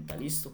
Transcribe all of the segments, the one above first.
pregunta, ¿listo?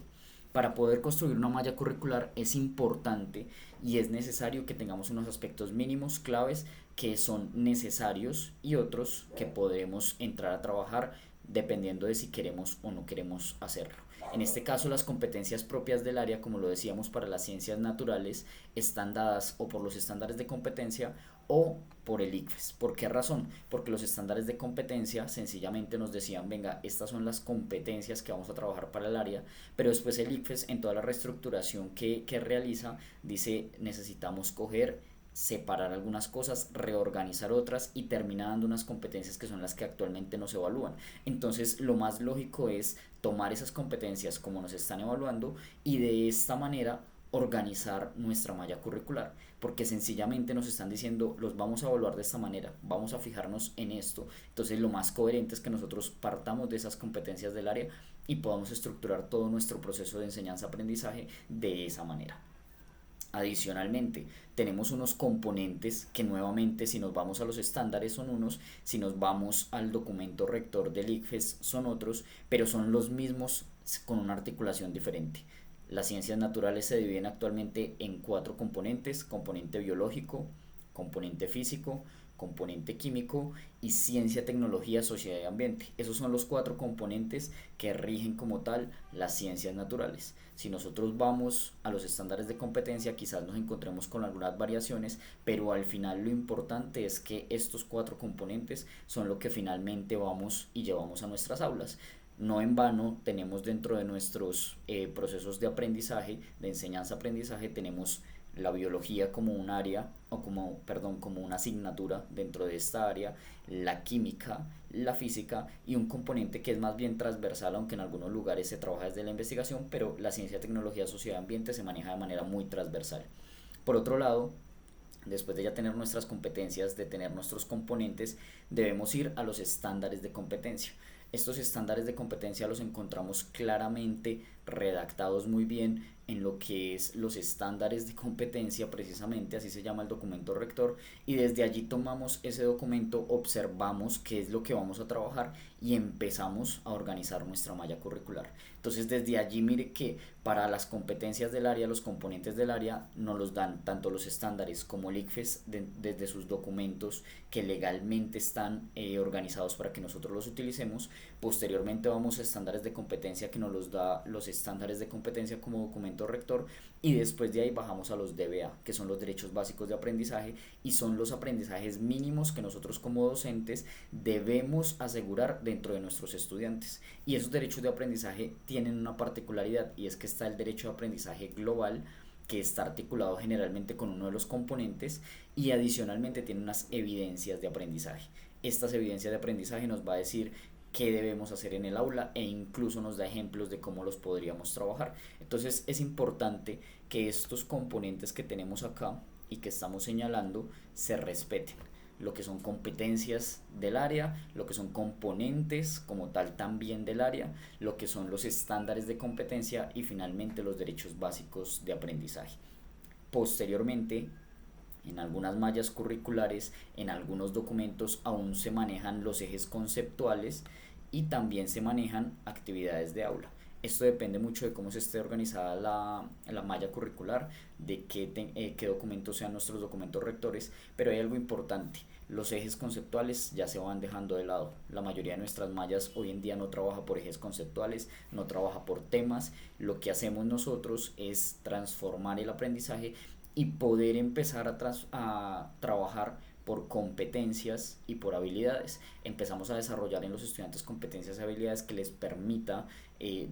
Para poder construir una malla curricular es importante y es necesario que tengamos unos aspectos mínimos claves que son necesarios y otros que podemos entrar a trabajar dependiendo de si queremos o no queremos hacerlo. En este caso, las competencias propias del área, como lo decíamos para las ciencias naturales, están dadas o por los estándares de competencia o por el ICFES. ¿Por qué razón? Porque los estándares de competencia sencillamente nos decían, venga, estas son las competencias que vamos a trabajar para el área, pero después el ICFES en toda la reestructuración que realiza dice necesitamos coger, separar algunas cosas, reorganizar otras y termina dando unas competencias que son las que actualmente no se evalúan. Entonces lo más lógico es tomar esas competencias como nos están evaluando y de esta manera organizar nuestra malla curricular, porque sencillamente nos están diciendo los vamos a evaluar de esta manera, vamos a fijarnos en esto. Entonces lo más coherente es que nosotros partamos de esas competencias del área y podamos estructurar todo nuestro proceso de enseñanza-aprendizaje de esa manera. Adicionalmente, tenemos unos componentes que nuevamente si nos vamos a los estándares son unos, si nos vamos al documento rector del ICFES son otros, pero son los mismos con una articulación diferente. Las ciencias naturales se dividen actualmente en cuatro componentes: componente biológico, componente físico, componente químico y ciencia, tecnología, sociedad y ambiente. Esos son los cuatro componentes que rigen como tal las ciencias naturales. Si nosotros vamos a los estándares de competencia, quizás nos encontremos con algunas variaciones, pero al final lo importante es que estos cuatro componentes son lo que finalmente vamos y llevamos a nuestras aulas. No en vano tenemos dentro de nuestros procesos de aprendizaje, de enseñanza-aprendizaje, tenemos la biología como un área, o como, perdón, como una asignatura dentro de esta área, la química, la física y un componente que es más bien transversal, aunque en algunos lugares se trabaja desde la investigación, pero la ciencia, tecnología, sociedad y ambiente se maneja de manera muy transversal. Por otro lado, después de ya tener nuestras competencias, de tener nuestros componentes, debemos ir a los estándares de competencia. Estos estándares de competencia los encontramos claramente redactados muy bien en lo que es los estándares de competencia, precisamente así se llama el documento rector, y desde allí tomamos ese documento, observamos qué es lo que vamos a trabajar y empezamos a organizar nuestra malla curricular. Entonces desde allí mire que para las competencias del área, los componentes del área nos los dan tanto los estándares como el ICFES desde sus documentos que legalmente están organizados para que nosotros los utilicemos. Posteriormente vamos a estándares de competencia que nos los da los estándares de competencia como documento rector, y después de ahí bajamos a los DBA, que son los derechos básicos de aprendizaje, y son los aprendizajes mínimos que nosotros como docentes debemos asegurar dentro de nuestros estudiantes. Y esos derechos de aprendizaje tienen una particularidad, y es que está el derecho de aprendizaje global, que está articulado generalmente con uno de los componentes y adicionalmente tiene unas evidencias de aprendizaje. Estas evidencias de aprendizaje nos va a decir qué debemos hacer en el aula e incluso nos da ejemplos de cómo los podríamos trabajar. Entonces es importante que estos componentes que tenemos acá y que estamos señalando se respeten, lo que son competencias del área, lo que son componentes como tal también del área, lo que son los estándares de competencia y finalmente los derechos básicos de aprendizaje. Posteriormente, en algunas mallas curriculares, en algunos documentos aún se manejan los ejes conceptuales y también se manejan actividades de aula. Esto depende mucho de cómo se esté organizada la malla curricular, de qué documentos sean nuestros documentos rectores, pero hay algo importante. Los ejes conceptuales ya se van dejando de lado. La mayoría de nuestras mallas hoy en día no trabaja por ejes conceptuales, no trabaja por temas. Lo que hacemos nosotros es transformar el aprendizaje y poder empezar a trabajar por competencias y por habilidades. Empezamos a desarrollar en los estudiantes competencias y habilidades que les permita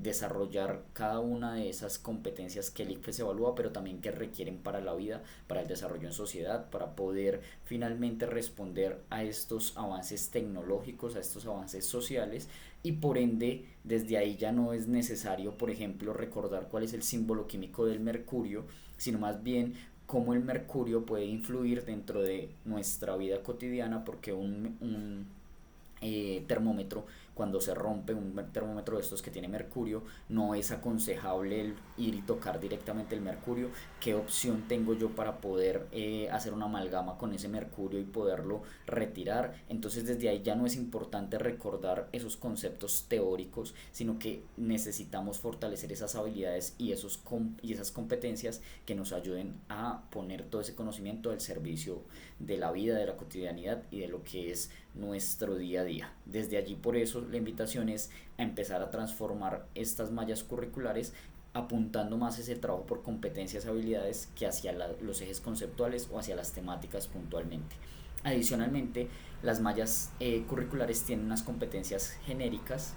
desarrollar cada una de esas competencias que el ICFES evalúa, pero también que requieren para la vida, para el desarrollo en sociedad, para poder finalmente responder a estos avances tecnológicos, a estos avances sociales, y por ende desde ahí ya no es necesario, por ejemplo, recordar cuál es el símbolo químico del mercurio, sino más bien cómo el mercurio puede influir dentro de nuestra vida cotidiana, porque un termómetro cuando se rompe un termómetro de estos que tiene mercurio, no es aconsejable el ir y tocar directamente el mercurio. ¿Qué opción tengo yo para poder hacer una amalgama con ese mercurio y poderlo retirar? Entonces desde ahí ya no es importante recordar esos conceptos teóricos, sino que necesitamos fortalecer esas habilidades y esas competencias que nos ayuden a poner todo ese conocimiento al servicio de la vida, de la cotidianidad y de lo que es nuestro día a día. Desde allí, por eso la invitación es a empezar a transformar estas mallas curriculares apuntando más ese trabajo por competencias y habilidades que hacia los ejes conceptuales o hacia las temáticas puntualmente. Adicionalmente, las mallas curriculares tienen unas competencias genéricas.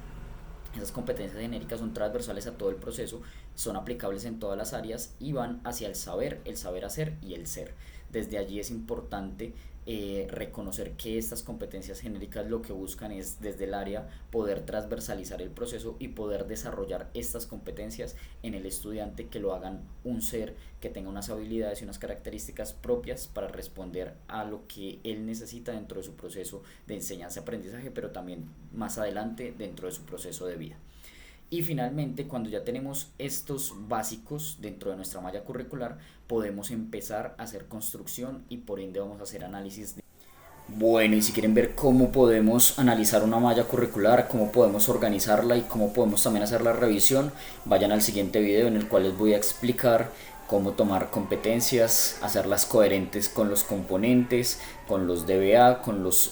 Esas competencias genéricas son transversales a todo el proceso, son aplicables en todas las áreas y van hacia el saber hacer y el ser. Desde allí es importante reconocer que estas competencias genéricas lo que buscan es desde el área poder transversalizar el proceso y poder desarrollar estas competencias en el estudiante, que lo hagan un ser que tenga unas habilidades y unas características propias para responder a lo que él necesita dentro de su proceso de enseñanza-aprendizaje, pero también más adelante dentro de su proceso de vida. Y finalmente, cuando ya tenemos estos básicos dentro de nuestra malla curricular, podemos empezar a hacer construcción y por ende vamos a hacer análisis. Bueno, y si quieren ver cómo podemos analizar una malla curricular, cómo podemos organizarla y cómo podemos también hacer la revisión, vayan al siguiente video en el cual les voy a explicar cómo tomar competencias, hacerlas coherentes con los componentes, con los DBA,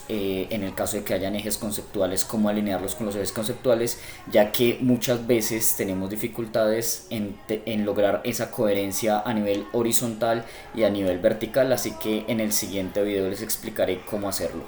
en el caso de que hayan ejes conceptuales, cómo alinearlos con los ejes conceptuales, ya que muchas veces tenemos dificultades en lograr esa coherencia a nivel horizontal y a nivel vertical, así que en el siguiente video les explicaré cómo hacerlo.